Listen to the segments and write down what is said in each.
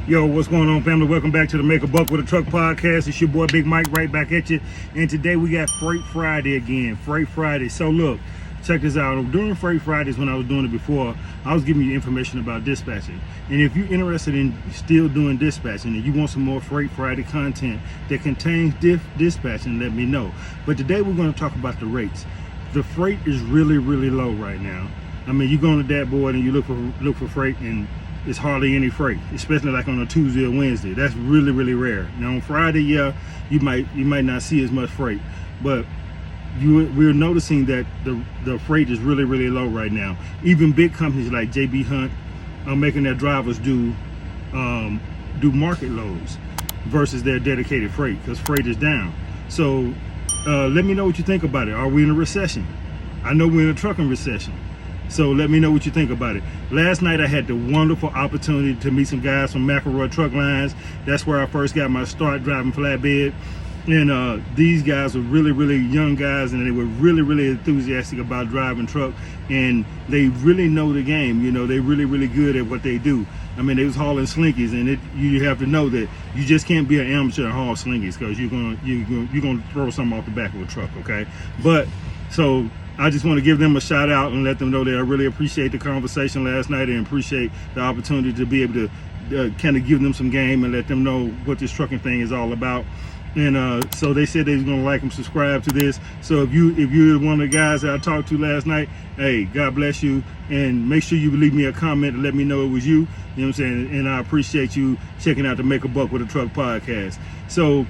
Yo, what's going on, family? Welcome back to the Make a Buck with a Truck podcast. It's your boy Big Mike right back at you. And today we got Freight Friday again. Freight Friday. So look, check this out. During Freight Fridays, when I was doing it before, I was giving you information about dispatching. And if you're interested in still doing dispatching and you want some more Freight Friday content that contains dispatching, let me know. But today we're going to talk about the rates. The freight is really, really low right now. I mean, you go on the dashboard and you look for freight, and it's hardly any freight, especially like on a Tuesday or Wednesday. That's really, really rare. Now on Friday, yeah, you might not see as much freight, but we're noticing that the freight is really, really low right now. Even big companies like JB Hunt are making their drivers do market loads versus their dedicated freight, because freight is down. So let me know what you think about it. Are we in a recession? I know we're in a trucking recession. So let me know what you think about it. Last night I had the wonderful opportunity to meet some guys from McElroy Truck Lines. That's where I first got my start driving flatbed. And these guys were really, really young guys, and they were really, really enthusiastic about driving truck. And they really know the game. You know, they're really, really good at what they do. I mean, they was hauling slinkies, and you have to know that you just can't be an amateur and haul slinkies, because you're gonna throw something off the back of a truck, okay? But so I just want to give them a shout out and let them know that I really appreciate the conversation last night and appreciate the opportunity to be able to kind of give them some game and let them know what this trucking thing is all about. And so they said they was gonna like and subscribe to this. So if you're one of the guys that I talked to last night, hey, God bless you, and make sure you leave me a comment and let me know it was you. You know what I'm saying? And I appreciate you checking out the Make a Buck with a Truck podcast. So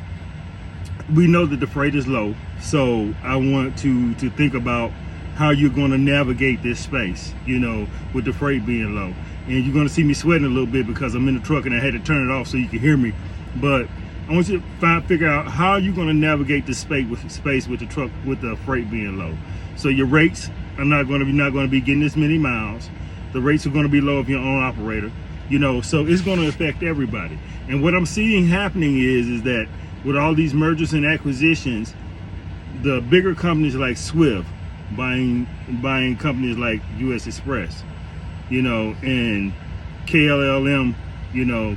we know that the freight is low, so I want to think about how you're going to navigate this space, you know, with the freight being low. And you're going to see me sweating a little bit because I'm in the truck and I had to turn it off so you can hear me. But I want you to figure out how you're going to navigate this space with the truck, with the freight being low. So your rates are not going to be getting this many miles. The rates are going to be low if you're an own operator, you know, so it's going to affect everybody. And what I'm seeing happening is that with all these mergers and acquisitions, the bigger companies like Swift buying companies like US Express, you know, and KLLM, you know,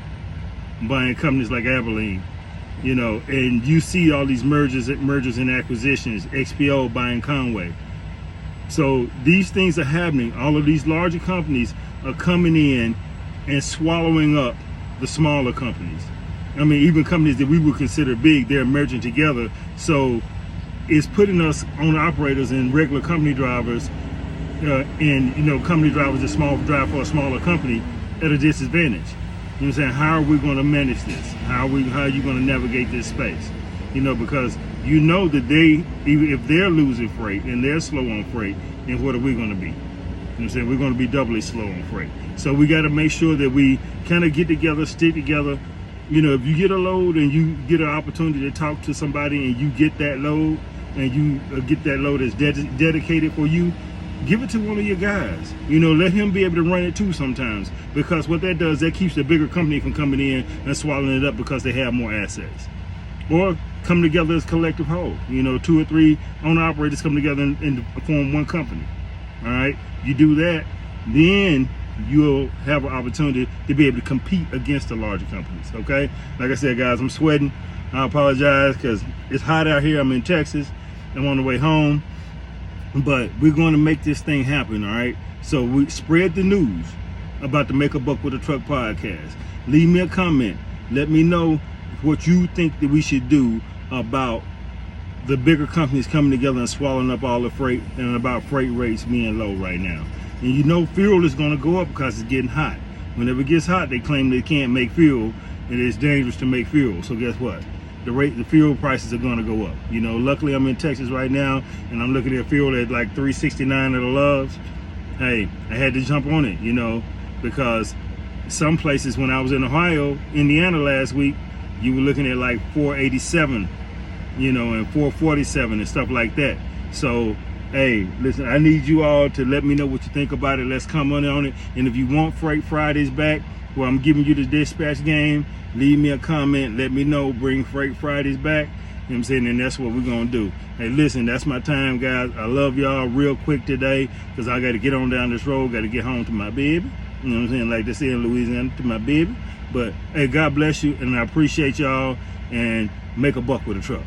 buying companies like Abilene, you know, and you see all these mergers and acquisitions, XPO buying Conway. So these things are happening. All of these larger companies are coming in and swallowing up the smaller companies. I mean, even companies that we would consider big, they're merging together. So it's putting us on operators and regular company drivers, and, you know, company drivers that drive for a smaller company at a disadvantage. You know what I'm saying? How are we going to manage this? How are you going to navigate this space? You know, because you know that even if they're losing freight and they're slow on freight, then what are we going to be? You know what I'm saying? We're going to be doubly slow on freight. So we got to make sure that we kind of get together, stick together. You know, if you get a load and you get an opportunity to talk to somebody and you get that load, and you get that load that's dedicated for you, give it to one of your guys. You know, let him be able to run it too sometimes, because what that does, that keeps the bigger company from coming in and swallowing it up because they have more assets. Or come together as collective whole. You know, 2 or 3 owner operators come together and form one company. All right, you do that, then you'll have an opportunity to be able to compete against the larger companies. Okay, like I said, guys, I'm sweating. I apologize because it's hot out here. I'm in Texas. I'm on the way home, but we're going to make this thing happen. All right, so we spread the news about the Make a Buck with a Truck podcast. Leave me a comment. Let me know what you think that we should do about the bigger companies coming together and swallowing up all the freight, and about freight rates being low right now. And you know, fuel is going to go up because it's getting hot. Whenever it gets hot, they claim they can't make fuel, and it's dangerous to make fuel. So guess what? The fuel prices are going to go up. You know, luckily I'm in Texas right now, and I'm looking at fuel at like $3.69 at the Loves. Hey, I had to jump on it, you know, because some places, when I was in Ohio, Indiana last week, you were looking at like $4.87, you know, and $4.47 and stuff like that. So, hey, listen, I need you all to let me know what you think about it. Let's comment on it. And if you want Freight Fridays back, where I'm giving you the dispatch game, leave me a comment. Let me know. Bring Freight Fridays back. You know what I'm saying? And that's what we're going to do. Hey, listen, that's my time, guys. I love y'all real quick today, because I got to get on down this road. Got to get home to my baby. You know what I'm saying? Like they say in Louisiana, to my baby. But hey, God bless you, and I appreciate y'all, and make a buck with a truck.